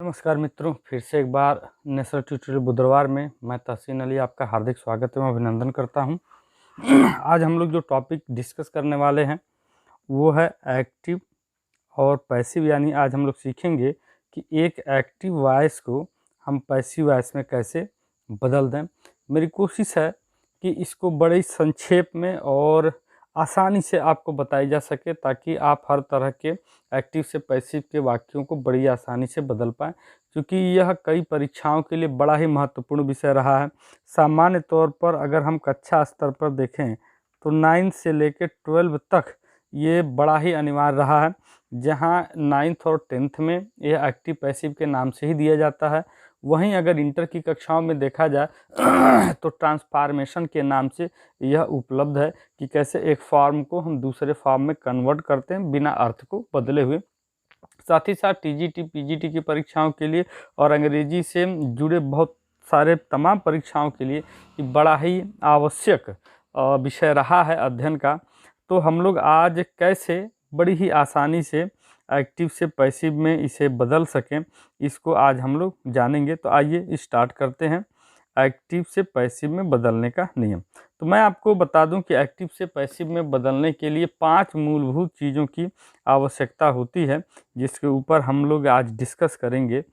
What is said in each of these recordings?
नमस्कार मित्रों, फिर से एक बार नेशनल ट्यूटोरियल बुधवार में मैं तहसीन अली आपका हार्दिक स्वागत एवं अभिनंदन करता हूं। आज हम लोग जो टॉपिक डिस्कस करने वाले हैं वो है एक्टिव और पैसिव। यानी आज हम लोग सीखेंगे कि एक एक्टिव वॉइस को हम पैसिव वॉइस में कैसे बदल दें। मेरी कोशिश है कि इसको बड़े ही संक्षेप में और आसानी से आपको बताई जा सके ताकि आप हर तरह के एक्टिव से पैसिव के वाक्यों को बड़ी आसानी से बदल पाएँ, क्योंकि यह कई परीक्षाओं के लिए बड़ा ही महत्वपूर्ण विषय रहा है। सामान्य तौर पर अगर हम कक्षा स्तर पर देखें तो 9 से लेकर 12 तक ये बड़ा ही अनिवार्य रहा है, जहां 9th और 10th में यह एक्टिव पैसिव के नाम से ही दिया जाता है। वहीं अगर इंटर की कक्षाओं में देखा जाए तो ट्रांसफॉर्मेशन के नाम से यह उपलब्ध है कि कैसे एक फॉर्म को हम दूसरे फॉर्म में कन्वर्ट करते हैं बिना अर्थ को बदले हुए। साथ ही साथ टीजीटी पीजीटी की परीक्षाओं के लिए और अंग्रेजी से जुड़े बहुत सारे तमाम परीक्षाओं के लिए बड़ा ही आवश्यक विषय रहा है अध्ययन का। तो हम लोग आज कैसे बड़ी ही आसानी से एक्टिव से पैसिव में इसे बदल सकें, इसको आज हम लोग जानेंगे। तो आइए स्टार्ट करते हैं एक्टिव से पैसिव में बदलने का नियम। तो मैं आपको बता दूं कि एक्टिव से पैसिव में बदलने के लिए 5 मूलभूत चीज़ों की आवश्यकता होती है, जिसके ऊपर हम लोग आज डिस्कस करेंगे।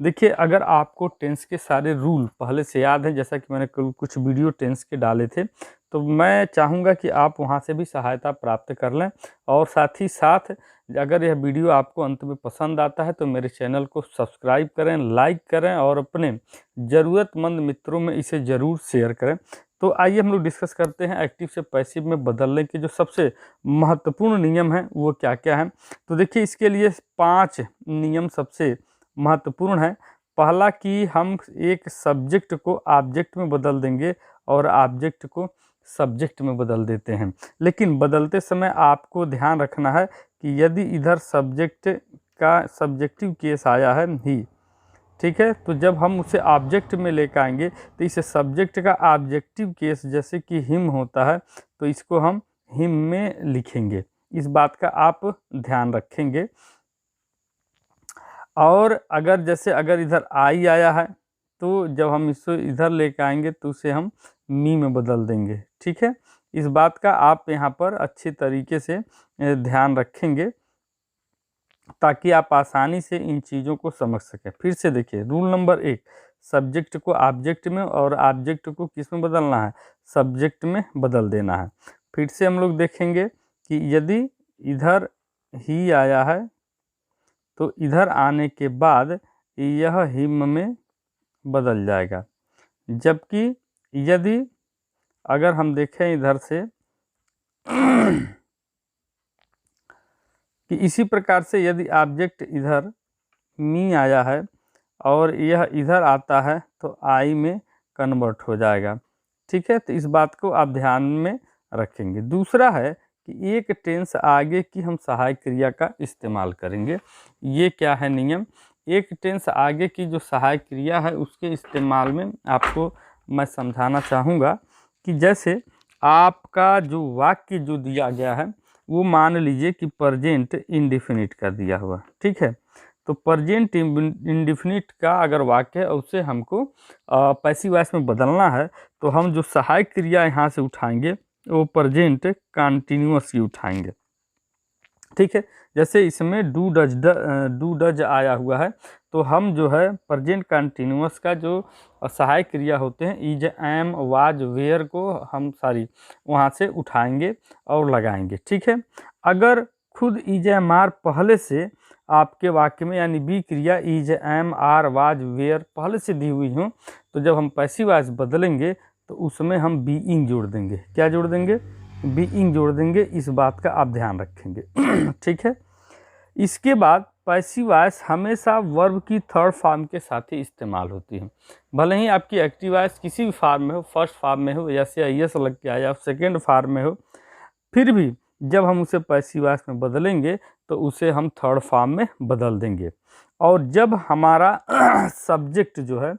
देखिए, अगर आपको टेंस के सारे रूल पहले से याद है, जैसा कि मैंने कुछ वीडियो टेंस के डाले थे, तो मैं चाहूँगा कि आप वहाँ से भी सहायता प्राप्त कर लें। और साथ ही साथ अगर यह वीडियो आपको अंत में पसंद आता है तो मेरे चैनल को सब्सक्राइब करें, लाइक करें और अपने ज़रूरतमंद मित्रों में इसे ज़रूर शेयर करें। तो आइए हम लोग डिस्कस करते हैं एक्टिव से पैसिव में बदलने के जो सबसे महत्वपूर्ण नियम हैं वो क्या क्या हैं। तो देखिए, इसके लिए 5 नियम सबसे महत्वपूर्ण हैं। पहला कि हम एक सब्जेक्ट को ऑब्जेक्ट में बदल देंगे और ऑब्जेक्ट को सब्जेक्ट में बदल देते हैं। लेकिन बदलते समय आपको ध्यान रखना है कि यदि इधर सब्जेक्ट का सब्जेक्टिव केस आया है ही, ठीक है, तो जब हम उसे ऑब्जेक्ट में लेकर आएंगे तो इसे सब्जेक्ट का ऑब्जेक्टिव केस जैसे कि हिम होता है तो इसको हम हिम में लिखेंगे। इस बात का आप ध्यान रखेंगे। और अगर इधर आई आया है तो जब हम इसको इधर लेकर आएंगे तो उसे हम मी में बदल देंगे। ठीक है, इस बात का आप यहाँ पर अच्छे तरीके से ध्यान रखेंगे ताकि आप आसानी से इन चीज़ों को समझ सकें। फिर से देखिए, रूल नंबर 1, सब्जेक्ट को ऑब्जेक्ट में और ऑब्जेक्ट को किस में बदलना है, सब्जेक्ट में बदल देना है। फिर से हम लोग देखेंगे कि यदि इधर ही आया है तो इधर आने के बाद यह हिम में बदल जाएगा। जबकि यदि अगर हम देखें इधर से कि इसी प्रकार से यदि ऑब्जेक्ट इधर मी आया है और यह इधर आता है तो आई में कन्वर्ट हो जाएगा। ठीक है, तो इस बात को आप ध्यान में रखेंगे। दूसरा है कि एक टेंस आगे की हम सहायक क्रिया का इस्तेमाल करेंगे। ये क्या है नियम, एक टेंस आगे की जो सहायक क्रिया है उसके इस्तेमाल में आपको मैं समझाना चाहूँगा कि जैसे आपका जो वाक्य जो दिया गया है वो मान लीजिए कि प्रेजेंट इंडेफिनिट का दिया हुआ, ठीक है, तो प्रेजेंट इंडेफिनिट का अगर वाक्य है उसे हमको पैसिव वॉइस में बदलना है तो हम जो सहायक क्रिया यहाँ से उठाएंगे वो प्रेजेंट कंटिन्यूअस की उठाएंगे। ठीक है, जैसे इसमें डू डज आया हुआ है तो हम जो है प्रेजेंट कंटिन्यूअस का जो सहायक क्रिया होते हैं इज, एम, वाज, वेयर को हम वहाँ से उठाएंगे और लगाएंगे। ठीक है, अगर खुद इज, एम, आर पहले से आपके वाक्य में यानी बी क्रिया is, am, are, was, were पहले से दी हुई हो तो जब हम पैसिव वॉइस बदलेंगे तो उसमें हम बीइंग जोड़ देंगे। क्या जोड़ देंगे, बीइंग जोड़ देंगे। इस बात का आप ध्यान रखेंगे। ठीक है, इसके बाद पैसिव वॉइस हमेशा वर्ब की थर्ड फॉर्म के साथ ही इस्तेमाल होती है। भले ही आपकी एक्टिव वॉइस किसी भी फॉर्म में हो, फर्स्ट फॉर्म में हो, जैसे एस लग के आया, सेकेंड फॉर्म में हो, फिर भी जब हम उसे पैसिव वॉइस में बदलेंगे तो उसे हम थर्ड फॉर्म में बदल देंगे। और जब हमारा सब्जेक्ट जो है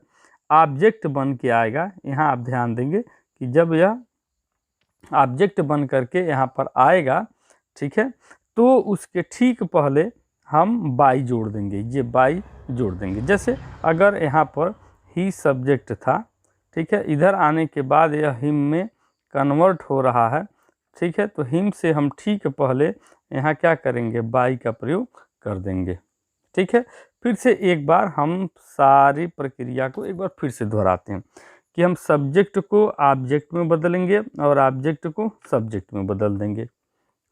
ऑब्जेक्ट बन के आएगा, यहाँ आप ध्यान देंगे कि जब यह ऑब्जेक्ट बन करके यहाँ पर आएगा, ठीक है, तो उसके ठीक पहले हम बाई जोड़ देंगे, ये बाई जोड़ देंगे। जैसे अगर यहाँ पर ही सब्जेक्ट था, ठीक है, इधर आने के बाद यह हिम में कन्वर्ट हो रहा है, ठीक है, तो हिम से हम ठीक पहले यहाँ क्या करेंगे, बाई का प्रयोग कर देंगे, ठीक है। फिर से एक बार हम सारी प्रक्रिया को एक बार फिर से दोहराते हैं कि हम सब्जेक्ट को ऑब्जेक्ट में बदलेंगे और ऑब्जेक्ट को सब्जेक्ट में बदल देंगे,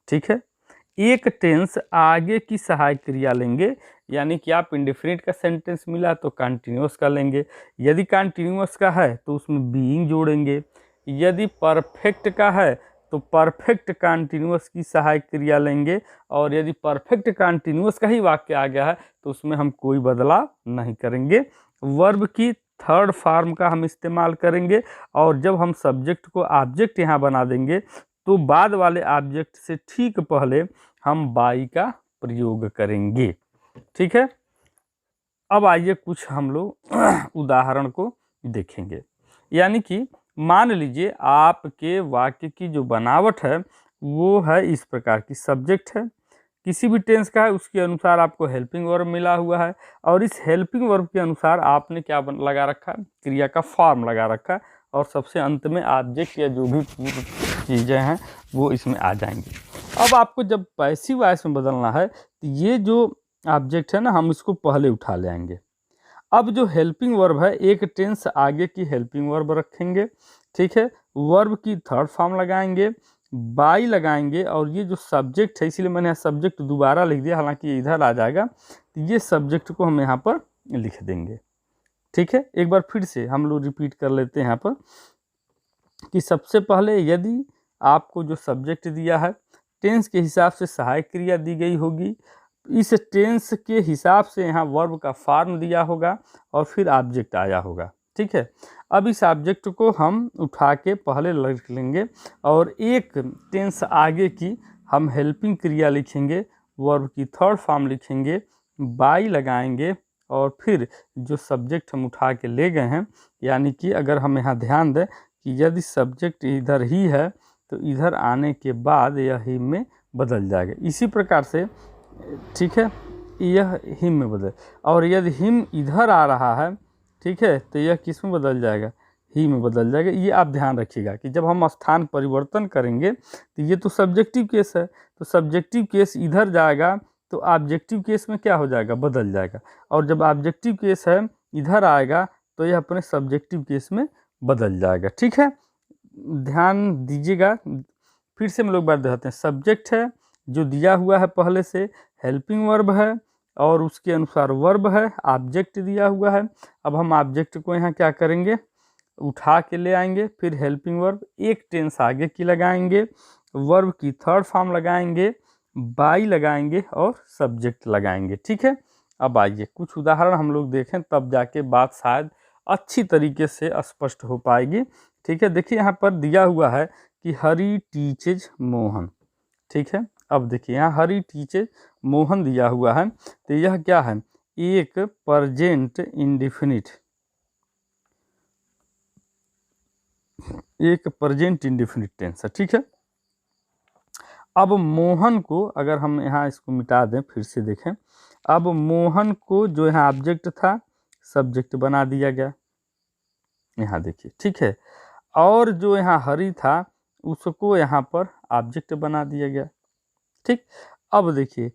ठीक है। एक टेंस आगे की सहायक क्रिया लेंगे, यानी कि आप इंडेफिनिट का सेंटेंस मिला तो कंटिन्यूअस का लेंगे, यदि कंटिन्यूअस का है तो उसमें बीइंग जोड़ेंगे, यदि परफेक्ट का है तो परफेक्ट कंटिन्यूअस की सहायक क्रिया लेंगे, और यदि परफेक्ट कंटिन्यूअस का ही वाक्य आ गया है तो उसमें हम कोई बदलाव नहीं करेंगे। वर्ब की थर्ड फॉर्म का हम इस्तेमाल करेंगे, और जब हम सब्जेक्ट को ऑब्जेक्ट यहाँ बना देंगे तो बाद वाले ऑब्जेक्ट से ठीक पहले हम बाई का प्रयोग करेंगे, ठीक है। अब आइए कुछ हम लोग उदाहरण को देखेंगे। यानी कि मान लीजिए आपके वाक्य की जो बनावट है वो है इस प्रकार की, सब्जेक्ट है, किसी भी टेंस का है, उसके अनुसार आपको हेल्पिंग वर्ब मिला हुआ है, और इस हेल्पिंग वर्ब के अनुसार आपने क्या लगा रखा है, क्रिया का फॉर्म लगा रखा है, और सबसे अंत में ऑब्जेक्ट या जो भी चीज़ें हैं वो इसमें आ जाएंगी। अब आपको जब पैसिव वॉइस में बदलना है तो ये जो ऑब्जेक्ट है ना, हम इसको पहले उठा ले आएंगे। अब जो हेल्पिंग वर्ब है, एक टेंस आगे की हेल्पिंग वर्ब रखेंगे, ठीक है, वर्ब की थर्ड फॉर्म लगाएंगे, बाई लगाएंगे, और ये जो सब्जेक्ट है, इसीलिए मैंने सब्जेक्ट दोबारा लिख दिया, हालांकि ये इधर आ जाएगा, तो ये सब्जेक्ट को हम यहाँ पर लिख देंगे, ठीक है। एक बार फिर से हम लोग रिपीट कर लेते हैं यहाँ पर कि सबसे पहले यदि आपको जो सब्जेक्ट दिया है टेंस के हिसाब से सहायक क्रिया दी गई होगी, इस टेंस के हिसाब से यहाँ वर्ब का फॉर्म दिया होगा, और फिर ऑब्जेक्ट आया होगा, ठीक है। अब इस ऑब्जेक्ट को हम उठा के पहले लिख लेंगे, और एक टेंस आगे की हम हेल्पिंग क्रिया लिखेंगे, वर्ब की थर्ड फॉर्म लिखेंगे, बाई लगाएंगे, और फिर जो सब्जेक्ट हम उठा के ले गए हैं, यानी कि अगर हम यहाँ ध्यान दें कि यदि सब्जेक्ट इधर ही है तो इधर आने के बाद यह हिम में बदल जाएगा, इसी प्रकार से, ठीक है, यह हिम में बदल, और यदि हिम इधर आ रहा है, ठीक है, तो यह किस में बदल जाएगा, ही में बदल जाएगा। ये आप ध्यान रखिएगा कि जब हम स्थान परिवर्तन करेंगे तो ये तो सब्जेक्टिव केस है, तो सब्जेक्टिव केस इधर जाएगा तो ऑब्जेक्टिव केस में क्या हो जाएगा, बदल जाएगा, और जब ऑब्जेक्टिव केस है इधर आएगा तो यह अपने सब्जेक्टिव केस में बदल जाएगा, ठीक है। ध्यान दीजिएगा, फिर से हम लोग बात दिखाते हैं। सब्जेक्ट है जो दिया हुआ है पहले से, हेल्पिंग वर्ब है और उसके अनुसार वर्ब है, ऑब्जेक्ट दिया हुआ है। अब हम ऑब्जेक्ट को यहाँ क्या करेंगे, उठा के ले आएंगे, फिर हेल्पिंग वर्ब एक टेंस आगे की लगाएंगे, वर्ब की थर्ड फॉर्म लगाएंगे, बाई लगाएंगे और सब्जेक्ट लगाएंगे, ठीक है। अब आइए कुछ उदाहरण हम लोग देखें, तब जाके बात शायद अच्छी तरीके से स्पष्ट हो पाएगी, ठीक है। देखिए यहाँ पर दिया हुआ है कि हरी टीचेज मोहन, ठीक है। अब देखिए यहाँ हरी टीचेज मोहन दिया हुआ है, तो यह क्या है, एक प्रेजेंट इंडेफिनिट, एक प्रेजेंट इंडेफिनिट टेंस है, ठीक है। अब मोहन को अगर हम यहाँ इसको मिटा दें, फिर से देखें, अब मोहन को जो यहाँ ऑब्जेक्ट था सब्जेक्ट बना दिया गया, यहाँ देखिए, ठीक है, और जो यहाँ हरी था उसको यहाँ पर ऑब्जेक्ट बना दिया गया, ठीक। अब देखिए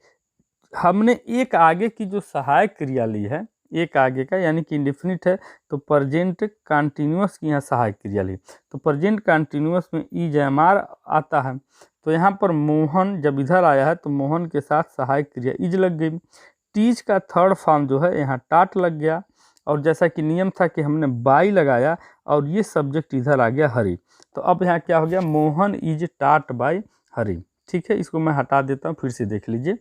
हमने एक आगे की जो सहायक क्रिया ली है, एक आगे का यानी कि इंडेफिनिट है, तो प्रेजेंट कंटिन्यूअस की यहाँ सहायक क्रिया ली, तो प्रेजेंट कंटिन्यूअस में ईएमआर आता है, तो यहाँ पर मोहन जब इधर आया है तो मोहन के साथ सहायक क्रिया इज लग गई, टीच का थर्ड फॉर्म जो है यहाँ टाट लग गया, और जैसा कि नियम था कि हमने बाई लगाया और ये सब्जेक्ट इधर आ गया हरी, तो अब यहाँ क्या हो गया, मोहन इज टाट बाई हरी, ठीक है। इसको मैं हटा देता हूँ, फिर से देख लीजिए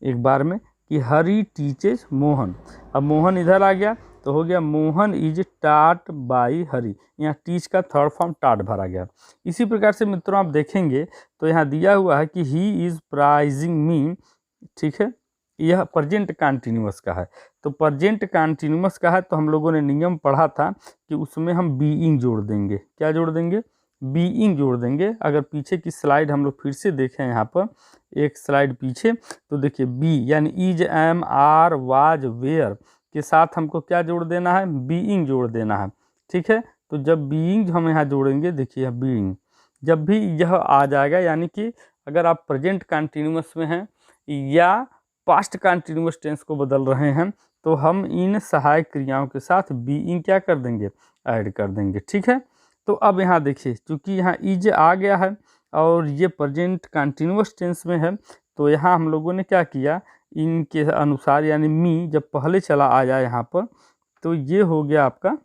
एक बार में कि हरी टीचेज मोहन, अब मोहन इधर आ गया तो हो गया मोहन इज टाट बाई हरी, यहाँ टीच का थर्ड फॉर्म टाट भरा गया। इसी प्रकार से मित्रों आप देखेंगे तो यहाँ दिया हुआ है कि ही इज़ प्राइजिंग मी, ठीक है, यह प्रेजेंट कंटिन्यूअस का है, तो प्रेजेंट कंटिन्यूअस का है तो हम लोगों ने नियम पढ़ा था कि उसमें हम बीइंग जोड़ देंगे, क्या जोड़ देंगे, बीइंग जोड़ देंगे। अगर पीछे की स्लाइड हम लोग फिर से देखें, यहाँ पर एक स्लाइड पीछे, तो देखिए बी यानी is, am, are, was, were के साथ हमको क्या जोड़ देना है, बीइंग जोड़ देना है। ठीक है, तो जब बीइंग हम यहाँ जोड़ेंगे, देखिए बीइंग जब भी यह आ जाएगा, यानी कि अगर आप प्रेजेंट कंटिन्यूअस में हैं या पास्ट कंटिन्यूअस टेंस को बदल रहे हैं, तो हम इन सहायक क्रियाओं के साथ बीइंग क्या कर देंगे, ऐड कर देंगे। ठीक है, तो अब यहाँ देखिए, चूंकि यहाँ इज आ गया है और ये प्रेजेंट कंटिन्यूअस टेंस में है, तो यहाँ हम लोगों ने क्या किया, इनके अनुसार यानी मी जब पहले चला आ जाए यहाँ पर, तो ये हो गया आपका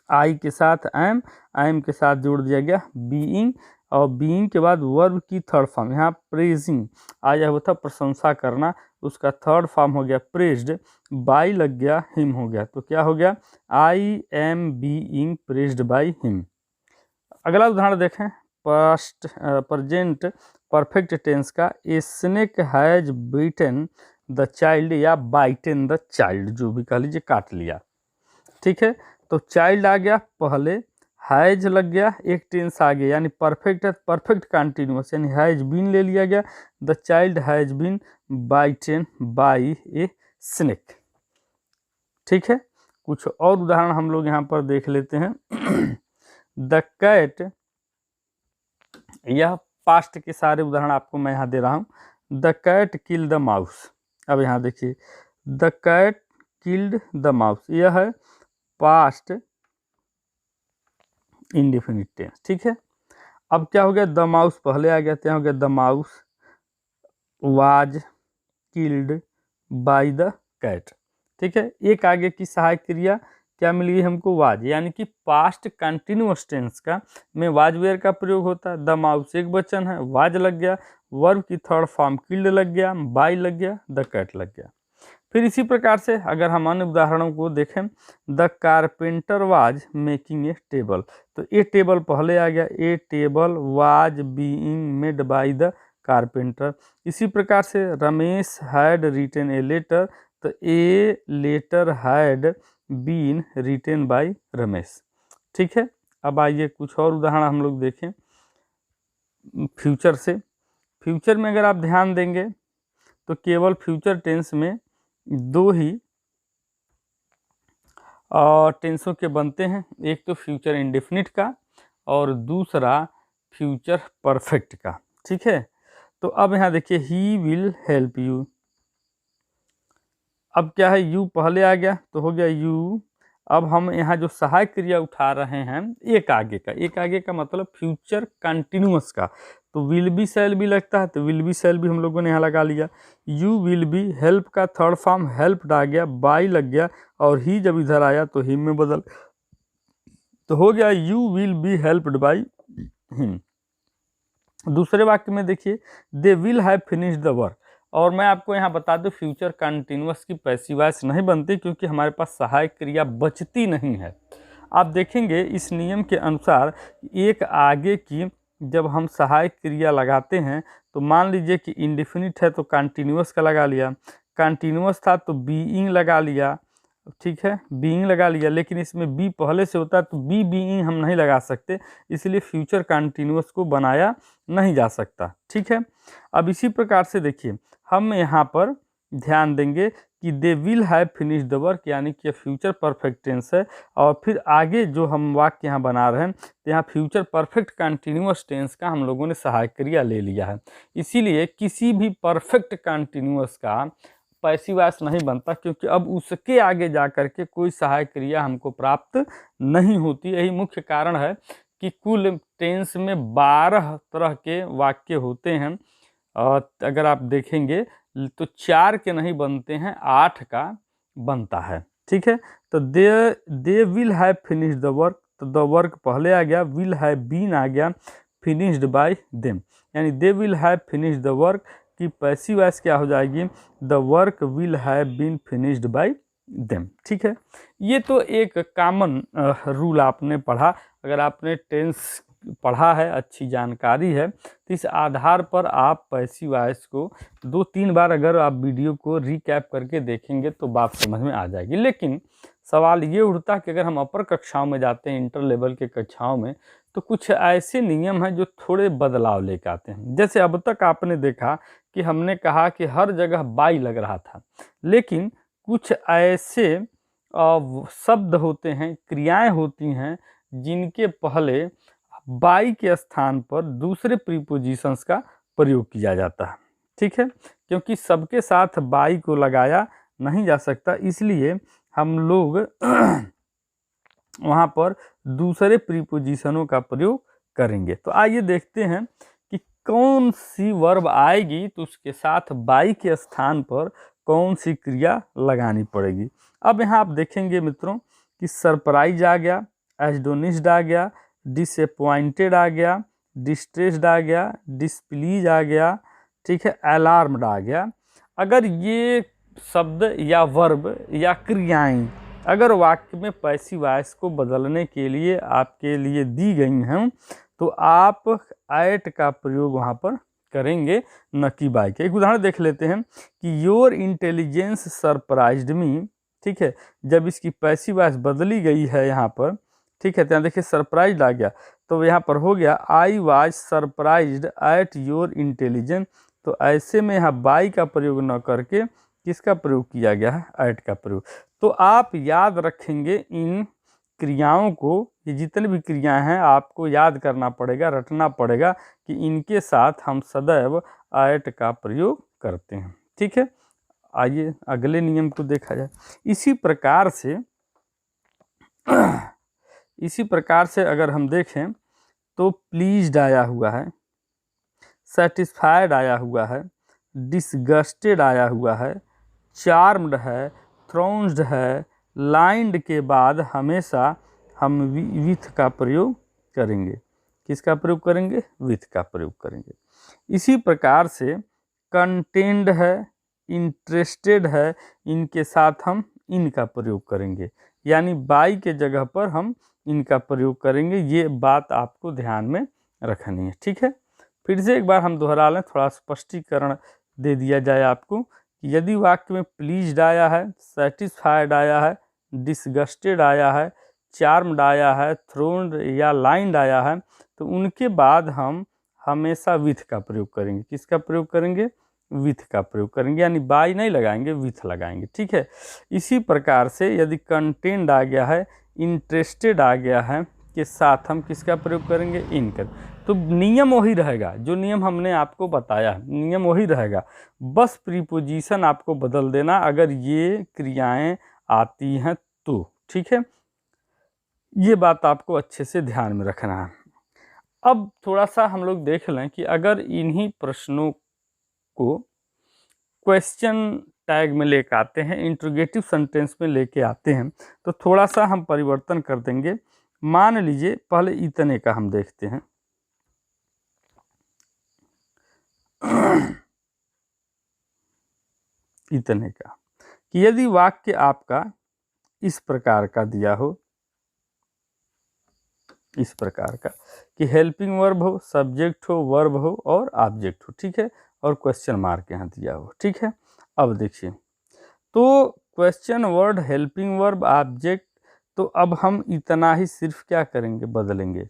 आई के साथ एम, एम के साथ जोड़ दिया गया बीइंग, और बीइंग के बाद वर्ब की थर्ड फॉर्म यहाँ प्रेजिंग आया हुआ था, प्रशंसा करना, उसका थर्ड फॉर्म हो गया प्रेज्ड, बाई लग गया, हिम हो गया, तो क्या हो गया, I am being praised by him. अगला उदाहरण देखें, पास्ट प्रेजेंट परफेक्ट टेंस का, a snake has beaten the child या बाइटन द चाइल्ड, जो भी कह लीजिए, काट लिया। ठीक है, तो चाइल्ड आ गया पहले, हैज लग गया, एक टेंस आ गया, यानी परफेक्ट है, परफेक्ट कंटिन्यूअस, यानी हैज बीन ले लिया गया, the child has been bitten by a snake. ठीक है, कुछ और उदाहरण हम लोग यहाँ पर देख लेते हैं। द कैट, यह पास्ट के सारे उदाहरण आपको मैं यहाँ दे रहा हूँ। The cat killed the mouse, अब यहाँ देखिए, the cat killed the mouse, यह है पास्ट इंडेफिनिट टेंस। ठीक है, अब क्या हो गया, द माउस पहले आ गया, तो यहाँ हो गया the mouse was killed by the cat. ठीक है, एक आगे की सहायक क्रिया क्या मिल गई हमको, वाज, यानी कि पास्ट कंटिन्यूअस टेंस का में वाज वेयर का प्रयोग होता है। द माउस एक वचन है, वाज लग गया, वर्ब की थर्ड फॉर्म किल्ड लग गया, बाय लग गया, द कैट लग गया। फिर इसी प्रकार से अगर हम अन्य उदाहरणों को देखें, the carpenter was making a table, तो ए टेबल पहले आ गया, a table was being made by the carpenter. इसी प्रकार से Ramesh had written a letter, तो a letter had been written by Ramesh. ठीक है, अब आइए कुछ और उदाहरण हम लोग देखें फ्यूचर से। फ्यूचर में अगर आप ध्यान देंगे तो केवल फ्यूचर टेंस में दो ही टेंसों के बनते हैं, एक तो फ्यूचर इंडेफिनिट का और दूसरा फ्यूचर परफेक्ट का। ठीक है, तो अब यहाँ देखिए, ही विल हेल्प यू, अब क्या है, यू पहले आ गया तो हो गया यू। अब हम यहाँ जो सहायक क्रिया उठा रहे हैं एक आगे का, एक आगे का मतलब फ्यूचर कंटिन्यूअस का, तो विल बी शैल बी लगता है, तो विल बी शैल बी हम लोगों ने यहाँ लगा लिया। यू विल बी, हेल्प का थर्ड फॉर्म हेल्प्ड आ गया, बाई लग गया, और ही जब इधर आया तो हिम में बदल, तो हो गया you will be helped by him. दूसरे वाक्य में देखिए, दे will have finished the work, और मैं आपको यहाँ बता दूं फ्यूचर कंटिन्यूअस की पैसिव वॉइस नहीं बनती, क्योंकि हमारे पास सहायक क्रिया बचती नहीं है। आप देखेंगे इस नियम के अनुसार एक आगे की जब हम सहायक क्रिया लगाते हैं, तो मान लीजिए कि इंडेफिनिट है तो कंटिन्यूअस का लगा लिया, कंटिन्यूअस था तो बीइंग लगा लिया। ठीक है, बीइंग लगा लिया, लेकिन इसमें बी पहले से होता है तो बी बीइंग हम नहीं लगा सकते, इसलिए फ्यूचर कंटिन्यूअस को बनाया नहीं जा सकता। ठीक है, अब इसी प्रकार से देखिए, हम यहाँ पर ध्यान देंगे कि दे will have finish the work, यानी कि फ्यूचर परफेक्ट टेंस है, और फिर आगे जो हम वाक्य यहाँ बना रहे हैं, तो यहाँ फ्यूचर परफेक्ट कंटिन्यूअस टेंस का हम लोगों ने सहायक क्रिया ले लिया है। इसीलिए किसी भी परफेक्ट कंटिन्यूअस का पैसिव वॉइस नहीं बनता, क्योंकि अब उसके आगे जा कर के कोई सहायक क्रिया हमको प्राप्त नहीं होती। यही मुख्य कारण है कि कुल टेंस में 12 तरह के वाक्य होते हैं, और अगर आप देखेंगे तो 4 के नहीं बनते हैं, 8 का बनता है। ठीक है, तो दे will have finished the work, तो द वर्क पहले आ गया, विल हैव बीन आ गया, फिनिश्ड बाय देम, यानी they will have finished the work की पैसिव वॉइस क्या हो जाएगी, the work will have been finished by them. ठीक है, ये तो एक कॉमन रूल आपने पढ़ा, अगर आपने टेंस पढ़ा है, अच्छी जानकारी है, तो इस आधार पर आप पैसिव वॉइस को 2-3 बार अगर आप वीडियो को रिकैप करके देखेंगे तो बात समझ में आ जाएगी। लेकिन सवाल ये उठता कि अगर हम अपर कक्षाओं में जाते हैं, इंटर लेवल के कक्षाओं में, तो कुछ ऐसे नियम हैं जो थोड़े बदलाव लेकर आते हैं। जैसे अब तक आपने देखा कि हमने कहा कि हर जगह बाई लग रहा था, लेकिन कुछ ऐसे शब्द होते हैं, क्रियाएं होती हैं, जिनके पहले बाई के स्थान पर दूसरे प्रीपोजिशंस का प्रयोग किया जाता है। ठीक है, क्योंकि सबके साथ बाई को लगाया नहीं जा सकता, इसलिए हम लोग वहाँ पर दूसरे प्रीपोजिशनों का प्रयोग करेंगे। तो आइए देखते हैं कि कौन सी वर्ब आएगी तो उसके साथ बाई के स्थान पर कौन सी क्रिया लगानी पड़ेगी। अब यहाँ आप देखेंगे मित्रों कि सरप्राइज आ गया, एस्टोनिश्ड आ गया, डिसअपॉइंटेड आ गया, डिस्ट्रेस्ड आ गया, डिस्प्लीज आ गया, ठीक है, अलार्म्ड आ गया। अगर ये शब्द या वर्ब या क्रियाएं अगर वाक्य में पैसिव वॉइस को बदलने के लिए आपके लिए दी गई हैं, तो आप एट का प्रयोग वहाँ पर करेंगे, न कि बाय के। एक उदाहरण देख लेते हैं कि योर इंटेलिजेंस सरप्राइज्ड मी। ठीक है, जब इसकी पैसिव वॉइस बदली गई है यहाँ पर, ठीक है, तो यहाँ देखिए सरप्राइज्ड आ गया, तो यहाँ पर हो गया I was surprised at your intelligence. तो ऐसे में यहाँ बाई का प्रयोग न करके किसका प्रयोग किया गया है, एट का प्रयोग। तो आप याद रखेंगे इन क्रियाओं को, ये जितनी भी क्रियाएं हैं आपको याद करना पड़ेगा, रटना पड़ेगा कि इनके साथ हम सदैव एट का प्रयोग करते हैं। ठीक है, आइए अगले नियम को देखा जाए। इसी प्रकार से अगर हम देखें तो प्लीज्ड आया हुआ है, सेटिस्फाइड आया हुआ है, डिसगस्टेड आया हुआ है, चार्म्ड है, थ्रोन्ड है। लाइंड के बाद हमेशा हम विथ का प्रयोग करेंगे। किसका प्रयोग करेंगे, विथ का प्रयोग करेंगे। इसी प्रकार से कंटेंड है, इंटरेस्टेड है, इनके साथ हम इन का प्रयोग करेंगे, यानी बाई के जगह पर हम इनका प्रयोग करेंगे। ये बात आपको ध्यान में रखनी है। ठीक है, फिर से एक बार हम दोहरा लें, थोड़ा स्पष्टीकरण दे दिया जाए आपको कि यदि वाक्य में प्लीज्ड आया है, सेटिस्फाइड आया है, डिसगस्टेड आया है, चार्म्ड आया है, थ्रोन्ड या लाइंड आया है, तो उनके बाद हम हमेशा विथ का प्रयोग करेंगे। किसका प्रयोग करेंगे, विथ का प्रयोग करेंगे, यानी बाई नहीं लगाएंगे, विथ लगाएंगे। ठीक है, इसी प्रकार से यदि कंटेंड आ गया है, इंटरेस्टेड आ गया है, के साथ हम किसका प्रयोग करेंगे, इन कर। तो नियम वही रहेगा, जो नियम हमने आपको बताया नियम वही रहेगा, बस प्रीपोजिशन आपको बदल देना अगर ये क्रियाएं आती हैं तो। ठीक है, ये बात आपको अच्छे से ध्यान में रखना है। अब थोड़ा सा हम लोग देख लें कि अगर इन्हीं प्रश्नों को क्वेश्चन टैग में लेके आते हैं, इंट्रोगेटिव सेंटेंस में लेके आते हैं, तो थोड़ा सा हम परिवर्तन कर देंगे। मान लीजिए पहले इतने का हम देखते हैं। इतने का कि यदि वाक्य आपका इस प्रकार का दिया हो, इस प्रकार का कि हेल्पिंग वर्ब हो, सब्जेक्ट हो, वर्ब हो और ऑब्जेक्ट हो। ठीक है, और क्वेश्चन मार्क यहाँ दिया हो। ठीक है, अब देखिए तो question word, helping verb, object, तो अब हम इतना ही सिर्फ क्या करेंगे, बदलेंगे।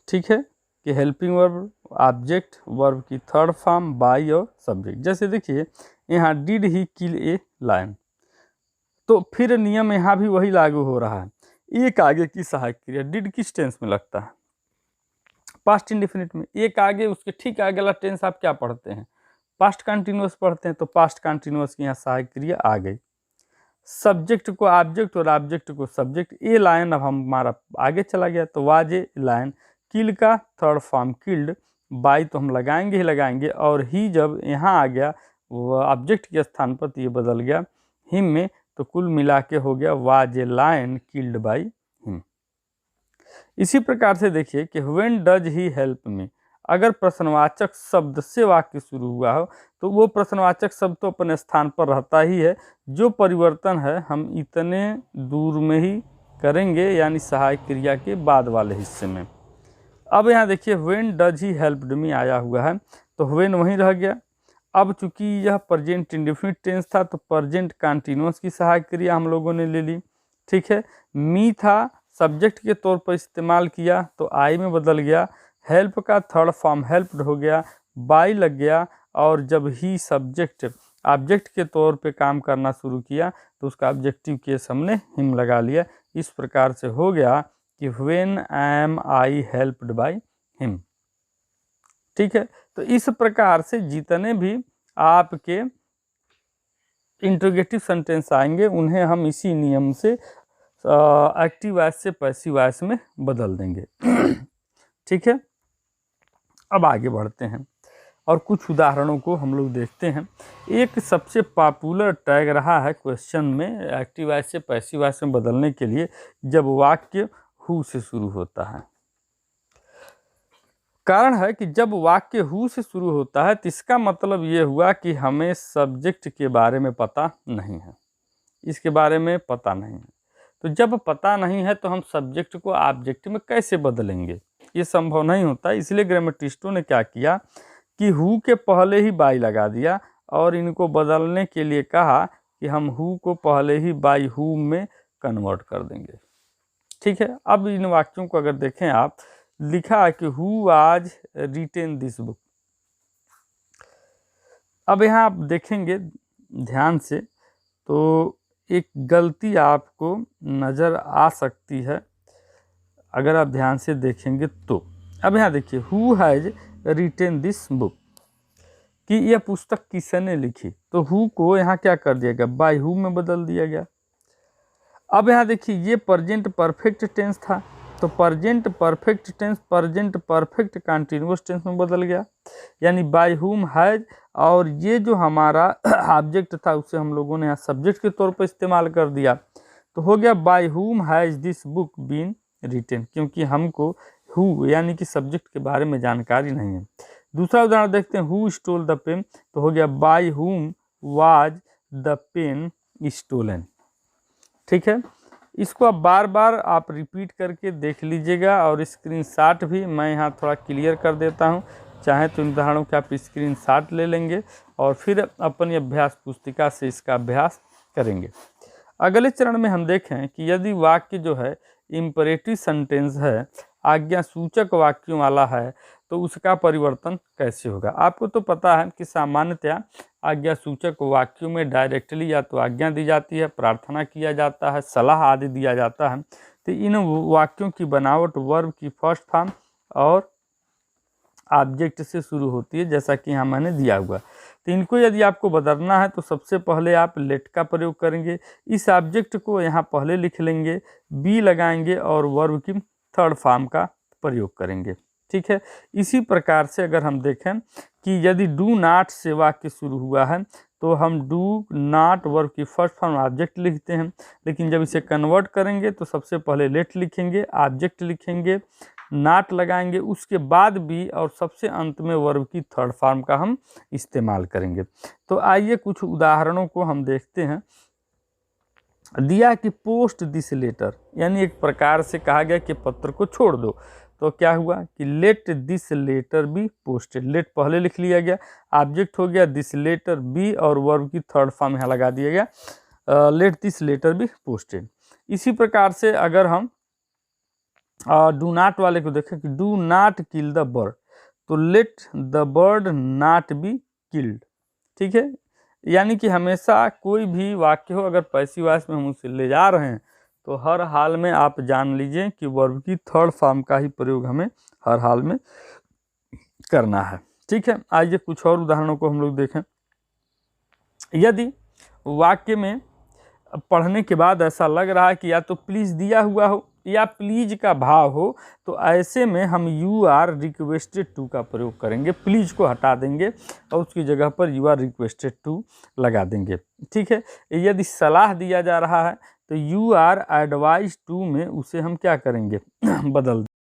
ठीक है, कि हेल्पिंग वर्ब, ऑब्जेक्ट, वर्ब की थर्ड फॉर्म, बाई और सब्जेक्ट। जैसे देखिए यहाँ did he kill a lion, तो फिर नियम यहाँ भी वही लागू हो रहा है। एक आगे की सहायक क्रिया, डिड किस टेंस में लगता है, पास्ट इंडेफिनिट में। एक आगे, उसके ठीक आगे वाला टेंस आप क्या पढ़ते हैं, पास्ट कंटिन्यूअस पढ़ते हैं, तो पास्ट कंटिन्यूअस की यहाँ सहायक क्रिया आ गई। सब्जेक्ट को ऑब्जेक्ट और ऑब्जेक्ट को सब्जेक्ट। ए लायन अब हमारा आगे चला गया, तो वाज ए लायन। किल का थर्ड फॉर्म किल्ड, बाई तो हम लगाएंगे ही लगाएंगे, और ही जब यहाँ आ गया वो ऑब्जेक्ट के स्थान पर, तो ये बदल गया हिम में, तो कुल मिला के हो गया was a lion killed by him. इसी प्रकार से देखिए कि when does he help me, अगर प्रश्नवाचक शब्द से वाक्य शुरू हुआ हो तो वो प्रश्नवाचक शब्द तो अपने स्थान पर रहता ही है, जो परिवर्तन है हम इतने दूर में ही करेंगे, यानी सहायक क्रिया के बाद वाले हिस्से में। अब यहाँ देखिए when does he helped me आया हुआ है, तो व्हेन वहीं रह गया, अब चूंकि यह प्रेजेंट इंडेफिनिट टेंस था तो प्रेजेंट कंटीन्यूअस की सहायक क्रिया हम लोगों ने ले ली। ठीक है, मी था सब्जेक्ट के तौर पर इस्तेमाल किया तो आई में बदल गया। हेल्प का थर्ड फॉर्म हेल्प्ड हो गया, बाय लग गया, और जब ही सब्जेक्ट ऑब्जेक्ट के तौर पे काम करना शुरू किया तो उसका ऑब्जेक्टिव केस हमने हिम लगा लिया। इस प्रकार से हो गया कि when am I helped by him. ठीक है, तो इस प्रकार से जितने भी आपके इंट्रोगेटिव सेंटेंस आएंगे उन्हें हम इसी नियम से एक्टिव वॉइस से पैसिव वॉइस में बदल देंगे। ठीक है, अब आगे बढ़ते हैं और कुछ उदाहरणों को हम लोग देखते हैं। एक सबसे पॉपुलर टैग रहा है क्वेश्चन में एक्टिव वॉइस से पैसिव वॉइस में बदलने के लिए जब वाक्य हु से शुरू होता है। कारण है कि जब वाक्य हु से शुरू होता है तो इसका मतलब ये हुआ कि हमें सब्जेक्ट के बारे में पता नहीं है, इसके बारे में पता नहीं है। तो जब पता नहीं है तो हम सब्जेक्ट को ऑब्जेक्ट में कैसे बदलेंगे, ये संभव नहीं होता। इसलिए ग्रामेटिस्टों ने क्या किया कि हु के पहले ही बाई लगा दिया और इनको बदलने के लिए कहा कि हम हु को पहले ही बाई हु में कन्वर्ट कर देंगे। ठीक है, अब इन वाक्यों को अगर देखें आप, लिखा है कि हु आज रिटेन दिस बुक। अब यहाँ आप देखेंगे ध्यान से तो एक गलती आपको नज़र आ सकती है अगर आप ध्यान से देखेंगे तो। अब यहाँ देखिए who has retain this book कि यह पुस्तक किसने लिखी, तो हु को यहाँ क्या कर दिया गया, बाय हु में बदल दिया गया। अब यहाँ देखिए ये प्रेजेंट परफेक्ट टेंस था तो present perfect tense present perfect continuous tense में बदल गया, यानी बाय हुम हैज, और ये जो हमारा ऑब्जेक्ट था उसे हम लोगों ने यहाँ सब्जेक्ट के तौर पर इस्तेमाल कर दिया तो हो गया by whom has this book been written, क्योंकि हमको हु यानी कि सब्जेक्ट के बारे में जानकारी नहीं है। दूसरा उदाहरण देखते हैं, हु स्टोल द पेन, तो हो गया बाय हुम वाज द पेन स्टोलन। ठीक है, इसको अब बार बार आप रिपीट करके देख लीजिएगा और स्क्रीनशॉट भी मैं यहाँ थोड़ा क्लियर कर देता हूँ। चाहे तो इन उदाहरणों के आप स्क्रीनशॉट ले लेंगे और फिर अपनी अभ्यास पुस्तिका से इसका अभ्यास करेंगे। अगले चरण में हम देखें कि यदि वाक्य जो है इम्परेटिव सेंटेंस है, आज्ञा सूचक वाक्यों वाला है, तो उसका परिवर्तन कैसे होगा। आपको तो पता है कि सामान्यतया आज्ञा सूचक वाक्यों में डायरेक्टली या तो आज्ञा दी जाती है, प्रार्थना किया जाता है, सलाह आदि दिया जाता है। तो इन वाक्यों की बनावट वर्ब की फर्स्ट फॉर्म और ऑब्जेक्ट से शुरू होती है, जैसा कि यहाँ मैंने दिया हुआ। तो इनको यदि आपको बदलना है तो सबसे पहले आप लेट का प्रयोग करेंगे, इस ऑब्जेक्ट को यहाँ पहले लिख लेंगे, बी लगाएंगे और वर्ब की थर्ड फॉर्म का प्रयोग करेंगे। ठीक है, इसी प्रकार से अगर हम देखें कि यदि डू नॉट से वाक्य शुरू हुआ है तो हम डू नॉट वर्ब की फर्स्ट फॉर्म ऑब्जेक्ट लिखते हैं, लेकिन जब इसे कन्वर्ट करेंगे तो सबसे पहले लेट लिखेंगे, ऑब्जेक्ट लिखेंगे, नॉट लगाएंगे, उसके बाद बी और सबसे अंत में वर्ब की थर्ड फॉर्म का हम इस्तेमाल करेंगे। तो आइए कुछ उदाहरणों को हम देखते हैं। दिया कि पोस्ट दिस लेटर, यानी एक प्रकार से कहा गया कि पत्र को छोड़ दो, तो क्या हुआ कि let this letter be posted, let पहले लिख लिया गया, ऑब्जेक्ट हो गया दिस लेटर बी और वर्ब की थर्ड फॉर्म यहाँ लगा दिया गया, let this letter be posted. इसी प्रकार से अगर हम डू नॉट वाले को देखें कि do not kill the bird, तो let the bird not be killed. ठीक है, यानी कि हमेशा कोई भी वाक्य हो अगर पैसिव वॉइस में हम उसे ले जा रहे हैं तो हर हाल में आप जान लीजिए कि वर्ब की थर्ड फॉर्म का ही प्रयोग हमें हर हाल में करना है। ठीक है, आइए कुछ और उदाहरणों को हम लोग देखें। यदि वाक्य में पढ़ने के बाद ऐसा लग रहा है कि या तो प्लीज़ दिया हुआ हो या प्लीज का भाव हो, तो ऐसे में हम यू आर रिक्वेस्टेड टू का प्रयोग करेंगे, प्लीज को हटा देंगे और उसकी जगह पर यू आर रिक्वेस्टेड टू लगा देंगे। ठीक है, यदि सलाह दिया जा रहा है तो यू आर एडवाइज टू में उसे हम क्या करेंगे बदल